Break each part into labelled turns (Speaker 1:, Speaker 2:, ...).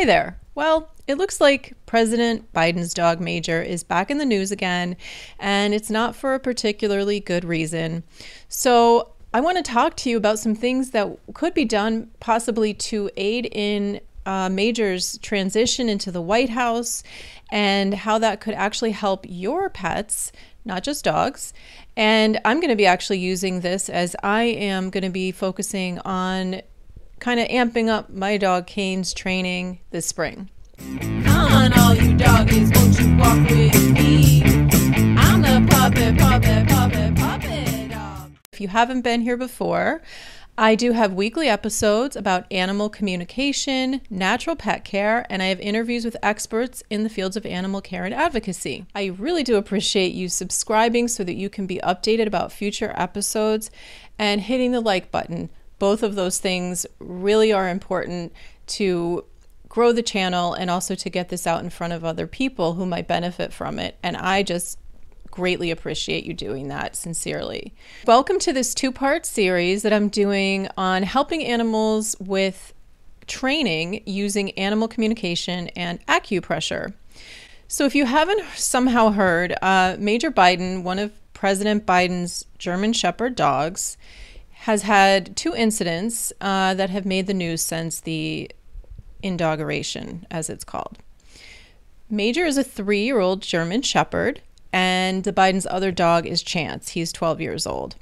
Speaker 1: Hi there. Well, it looks like President Biden's dog Major is back in the news again, and it's not for a particularly good reason. So I want to talk to you about some things that could be done possibly to aid in Major's transition into the White House and how that could actually help your pets, not just dogs. And I'm going to be actually using this as I am going to be focusing on kind of amping up my dog Kane's training this spring.
Speaker 2: Come on, all you doggies, won't you walk with me? I'm the puppet dog.
Speaker 1: If you haven't been here before, I do have weekly episodes about animal communication, natural pet care, and I have interviews with experts in the fields of animal care and advocacy. I really do appreciate you subscribing so that you can be updated about future episodes and hitting the like button. Both of those things really are important to grow the channel and also to get this out in front of other people who might benefit from it. And I just greatly appreciate you doing that, sincerely. Welcome to this two-part series that I'm doing on helping animals with training using animal communication and acupressure. So if you haven't somehow heard, Major Biden, one of President Biden's German Shepherd dogs, has had two incidents that have made the news since the inauguration, as it's called. Major is a 3-year-old German Shepherd, and the Biden's other dog is Chance. He's 12 years old.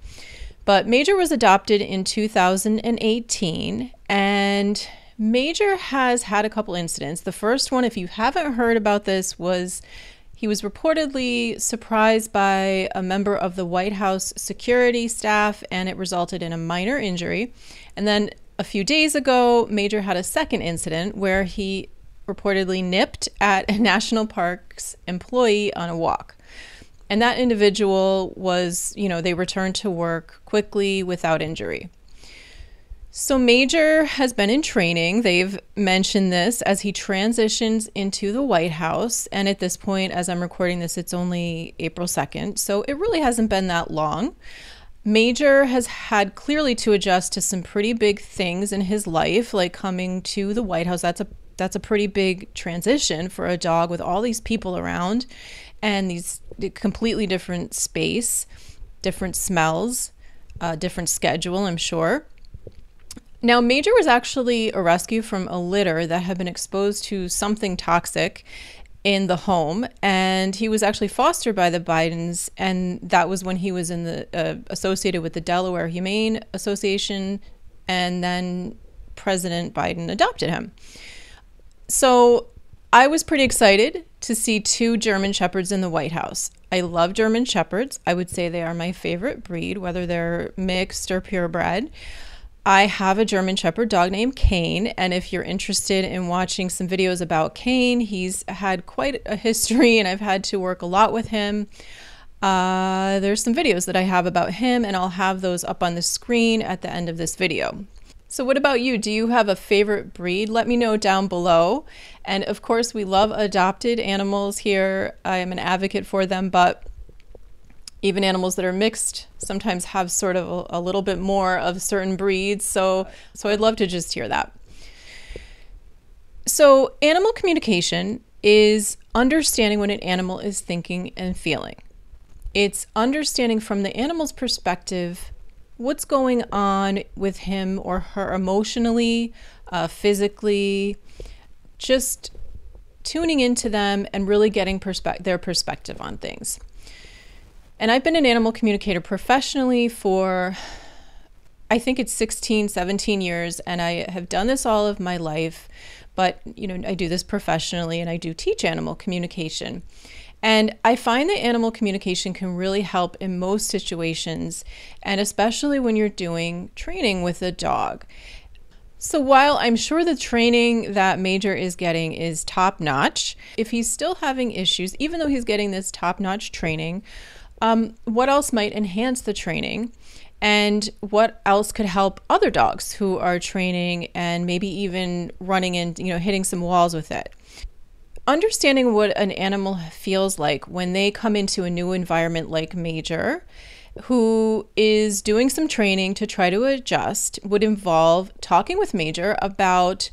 Speaker 1: But Major was adopted in 2018, and Major has had a couple incidents. The first one, if you haven't heard about this, was he was reportedly surprised by a member of the White House security staff, and it resulted in a minor injury. And then a few days ago, Major had a second incident where he reportedly nipped at a national park's employee on a walk. And that individual was, they returned to work quickly without injury. So Major has been in training. They've mentioned this as he transitions into the White House. And at this point, as I'm recording this, it's only April 2nd. So it really hasn't been that long. Major has had clearly to adjust to some pretty big things in his life, like coming to the White House. That's a pretty big transition for a dog with all these people around and these completely different space, different smells, different schedule, I'm sure. Now, Major was actually a rescue from a litter that had been exposed to something toxic in the home, and he was actually fostered by the Bidens, and that was when he was in the associated with the Delaware Humane Association, and then President Biden adopted him. So I was pretty excited to see 2 German Shepherds in the White House. I love German Shepherds. I would say they are my favorite breed, whether they're mixed or purebred. I have a German Shepherd dog named Kane, and if you're interested in watching some videos about Kane, he's had quite a history and I've had to work a lot with him. There's some videos that I have about him, and I'll have those up on the screen at the end of this video. So what about you? Do you have a favorite breed? Let me know down below. And of course, we love adopted animals here. I am an advocate for them, but even animals that are mixed sometimes have sort of a little bit more of certain breeds. So I'd love to just hear that. So animal communication is understanding what an animal is thinking and feeling. It's understanding from the animal's perspective what's going on with him or her emotionally, physically, just tuning into them and really getting their perspective on things. And I've been an animal communicator professionally for, I think it's 16, 17 years, and I have done this all of my life, but I do this professionally and I do teach animal communication. And I find that animal communication can really help in most situations, and especially when you're doing training with a dog. So while I'm sure the training that Major is getting is top-notch, if he's still having issues, even though he's getting this top-notch training, what else might enhance the training? And what else could help other dogs who are training and maybe even running in, hitting some walls with it? Understanding what an animal feels like when they come into a new environment like Major, who is doing some training to try to adjust, would involve talking with Major about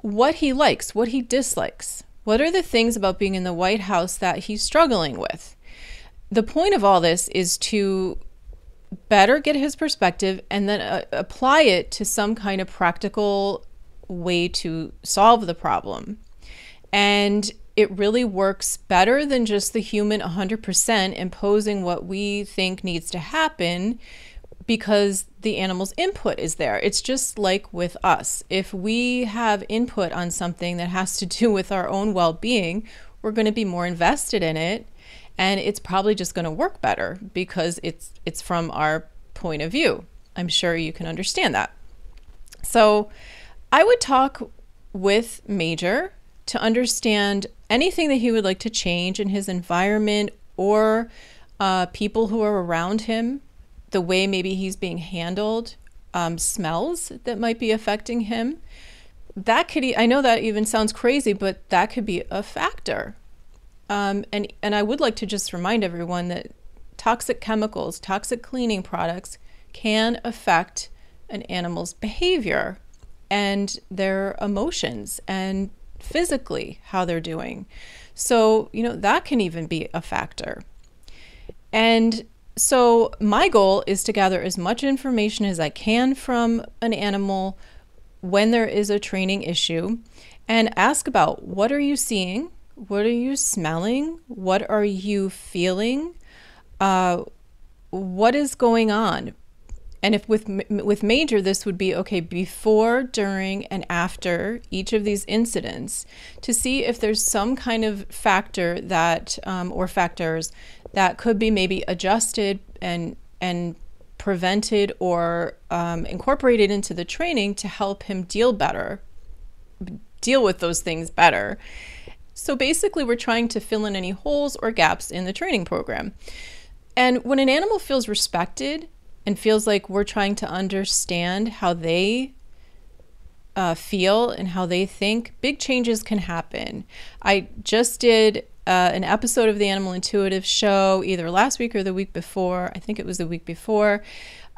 Speaker 1: what he likes, what he dislikes. What are the things about being in the White House that he's struggling with? The point of all this is to better get his perspective and then apply it to some kind of practical way to solve the problem. And it really works better than just the human 100% imposing what we think needs to happen, because the animal's input is there. It's just like with us. If we have input on something that has to do with our own well-being, we're going to be more invested in it, and it's probably just going to work better because it's from our point of view. I'm sure you can understand that. So I would talk with Major to understand anything that he would like to change in his environment or people who are around him, the way maybe he's being handled, smells that might be affecting him. That could, I know that even sounds crazy, but that could be a factor. And I would like to just remind everyone that toxic chemicals, toxic cleaning products can affect an animal's behavior and their emotions and physically how they're doing. So, that can even be a factor. And so my goal is to gather as much information as I can from an animal when there is a training issue and ask about, what are you seeing? What are you smelling? What are you feeling? What is going on? And if with Major, this would be, okay, before, during, and after each of these incidents, to see if there's some kind of factor that, or factors that could be maybe adjusted and prevented or incorporated into the training to help him deal with those things better. So basically, we're trying to fill in any holes or gaps in the training program. And when an animal feels respected and feels like we're trying to understand how they feel and how they think, big changes can happen. I just did an episode of the Animal Intuitive Show either last week or the week before, I think it was the week before,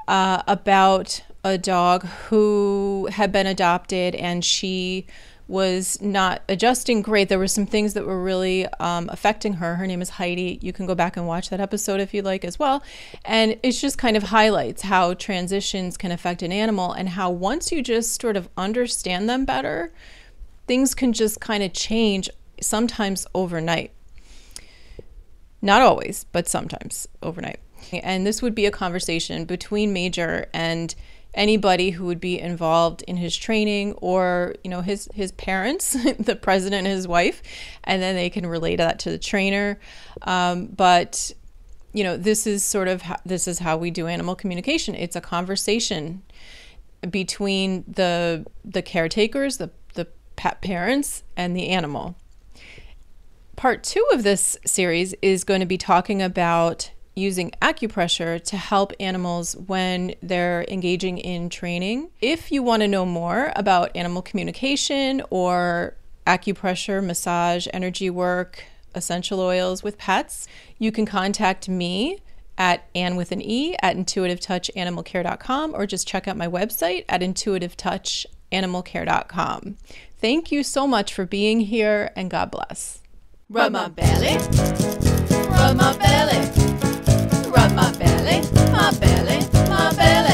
Speaker 1: about a dog who had been adopted and she was not adjusting great. There were some things that were really affecting her. Her name is Heidi. You can go back and watch that episode if you'd like as well. And it just kind of highlights how transitions can affect an animal and how once you just sort of understand them better, things can just kind of change, sometimes overnight. Not always, but sometimes overnight. And this would be a conversation between Major and anybody who would be involved in his training, or his parents, the president and his wife, and then they can relay that to the trainer. But this is how we do animal communication. It's a conversation between the caretakers, the pet parents, and the animal. Part 2 of this series is going to be talking about using acupressure to help animals when they're engaging in training. If you want to know more about animal communication or acupressure, massage, energy work, essential oils with pets, you can contact me at Ann with an E at intuitivetouchanimalcare.com, or just check out my website at intuitivetouchanimalcare.com. Thank you so much for being here, and God bless.
Speaker 2: Rub my belly, rub my belly, rub my belly, my belly, my belly.